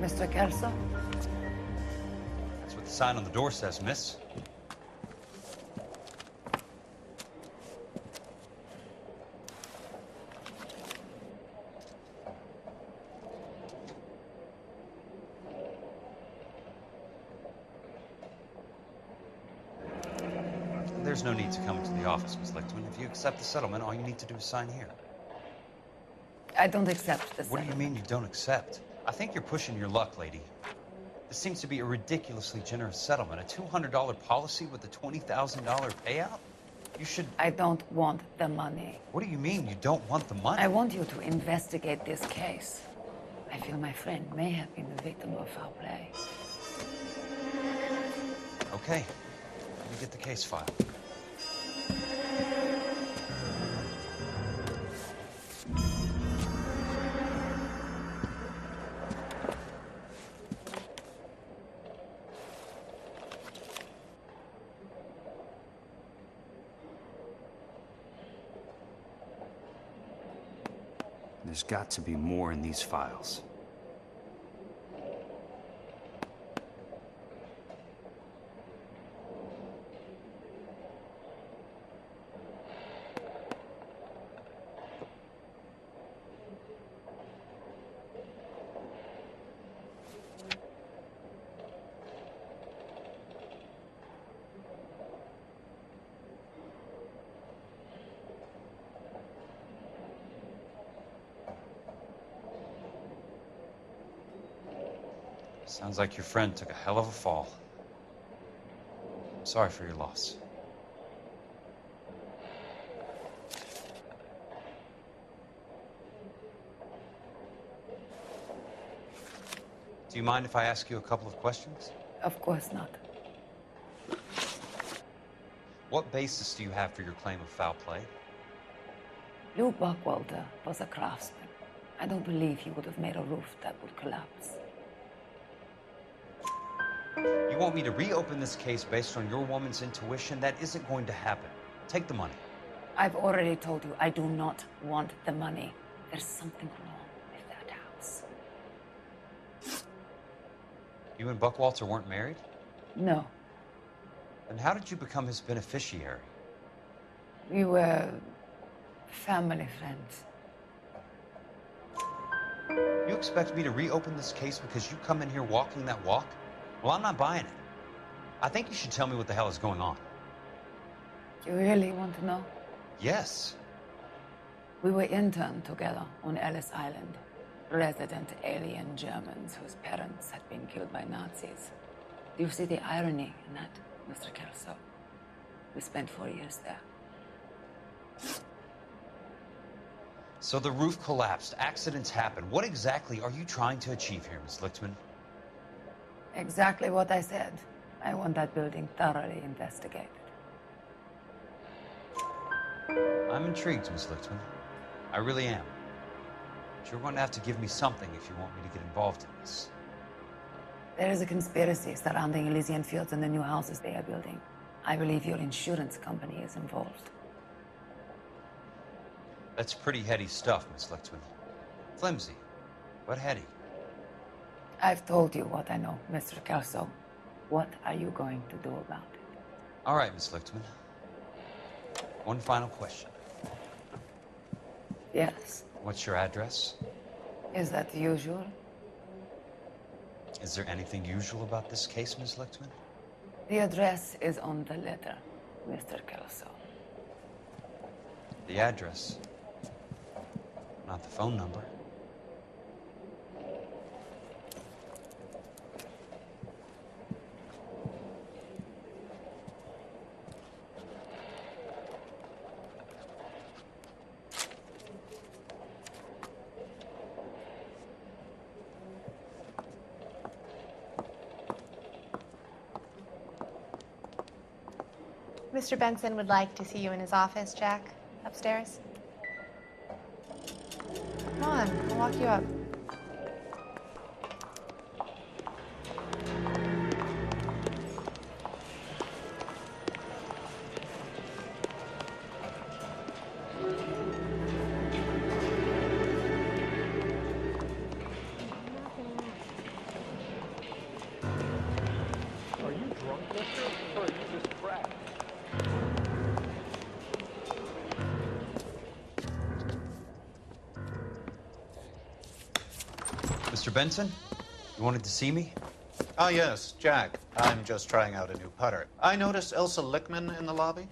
Mr. Kelso? That's what the sign on the door says, miss. There's no need to come into the office, Miss Lichtman. If you accept the settlement, all you need to do is sign here. I don't accept the What do you mean you don't accept? I think you're pushing your luck, lady. This seems to be a ridiculously generous settlement. A $200 policy with a $20,000 payout? You should... I don't want the money. What do you mean you don't want the money? I want you to investigate this case. I feel my friend may have been the victim of foul play. Okay. Let me get the case file. There's got to be more in these files. Sounds like your friend took a hell of a fall. I'm sorry for your loss. Do you mind if I ask you a couple of questions? Of course not. What basis do you have for your claim of foul play? Lou Buckwalter was a craftsman. I don't believe he would have made a roof that would collapse. You want me to reopen this case based on your woman's intuition? That isn't going to happen. Take the money. I've already told you I do not want the money. There's something wrong with that house. You and Buckwalter weren't married? No. Then how did you become his beneficiary? We were family friends. You expect me to reopen this case because you come in here walking that walk? Well, I'm not buying it. I think you should tell me what the hell is going on. You really want to know? Yes. We were interned together on Ellis Island. Resident alien Germans whose parents had been killed by Nazis. Do you see the irony in that, Mr. Kelso? We spent 4 years there. So the roof collapsed, accidents happen. What exactly are you trying to achieve here, Miss Lichtman? Exactly what I said. I want that building thoroughly investigated. I'm intrigued, Miss Lichtman. I really am. But you're going to have to give me something if you want me to get involved in this. There is a conspiracy surrounding Elysian Fields and the new houses they are building. I believe your insurance company is involved. That's pretty heady stuff, Miss Lichtman. Flimsy, but heady. I've told you what I know, Mr. Kelso. What are you going to do about it? All right, Miss Lichtman. One final question. Yes. What's your address? Is that usual? Is there anything usual about this case, Miss Lichtman? The address is on the letter, Mr. Kelso. The address, not the phone number. Mr. Benson would like to see you in his office, Jack. Upstairs. Come on, I'll walk you up. Mr. Benson? You wanted to see me? Ah, yes, Jack. I'm just trying out a new putter. I noticed Elsa Lickman in the lobby.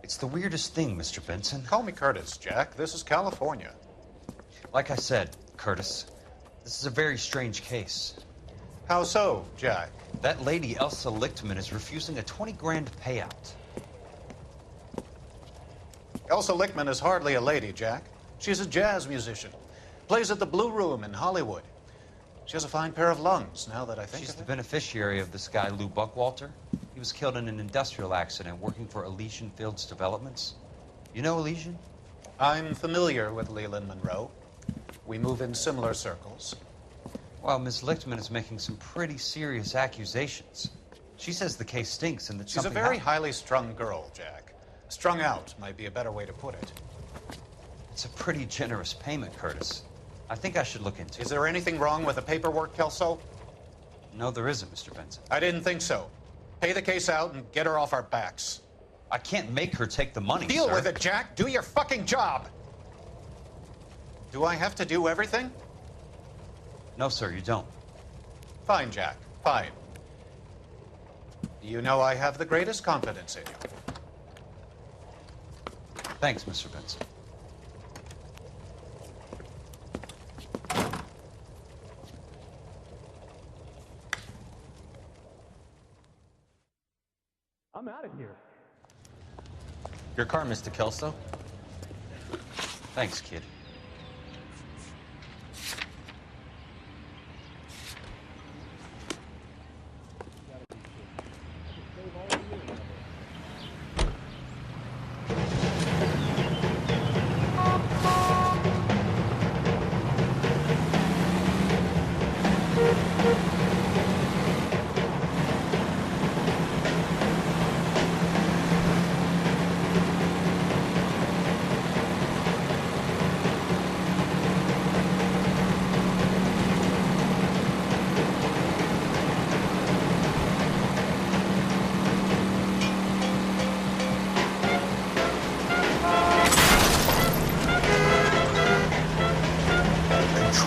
It's the weirdest thing, Mr. Benson. Call me Curtis, Jack. This is California. Like I said, Curtis, this is a very strange case. How so, Jack? That lady, Elsa Lichtman, is refusing a 20 grand payout. Elsa Lickman is hardly a lady, Jack. She's a jazz musician. Plays at the Blue Room in Hollywood. She has a fine pair of lungs, now that I think She's of the it. beneficiary of this guy, Lou Buckwalter. He was killed in an industrial accident working for Elysian Fields Developments. You know Elysian? I'm familiar with Leland Monroe. We move in similar circles. Well, Ms. Lichtman is making some pretty serious accusations. She says the case stinks and that She's a something very happened. highly strung girl, Jack. Strung out might be a better way to put it. It's a pretty generous payment, Curtis. I think I should look into Is it. there anything wrong with the paperwork, Kelso? No, there isn't, Mr. Benson. I didn't think so. Pay the case out and get her off our backs. I can't make her take the money, Deal sir. with it, Jack. Do your fucking job. Do I have to do everything? No, sir, you don't. Fine, Jack. Fine. You know I have the greatest confidence in you. Thanks, Mr. Benson. I'm out of here. Your car, Mr. Kelso. Thanks, kid.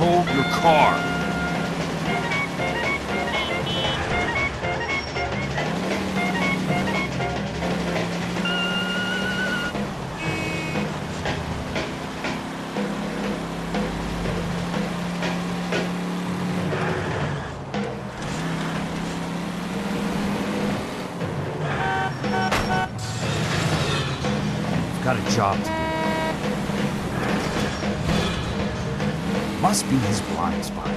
Control your car. I've got a job to do. Must be his blind spot.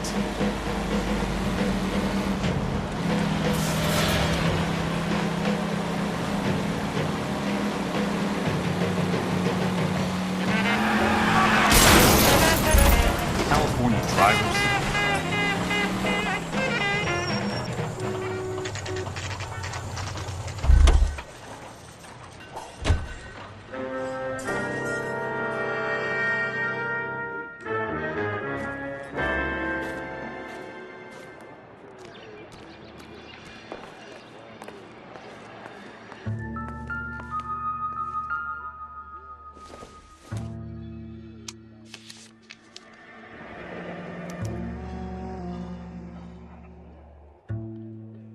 California drivers.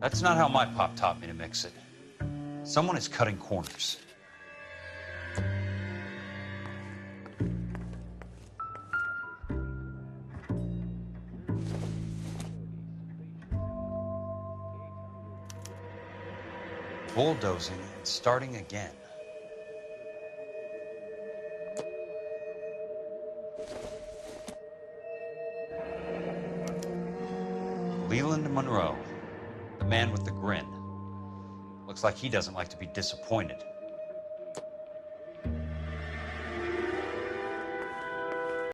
That's not how my pop taught me to mix it. Someone is cutting corners. Bulldozing and starting again. Leland Monroe, the man with the grin. Looks like he doesn't like to be disappointed.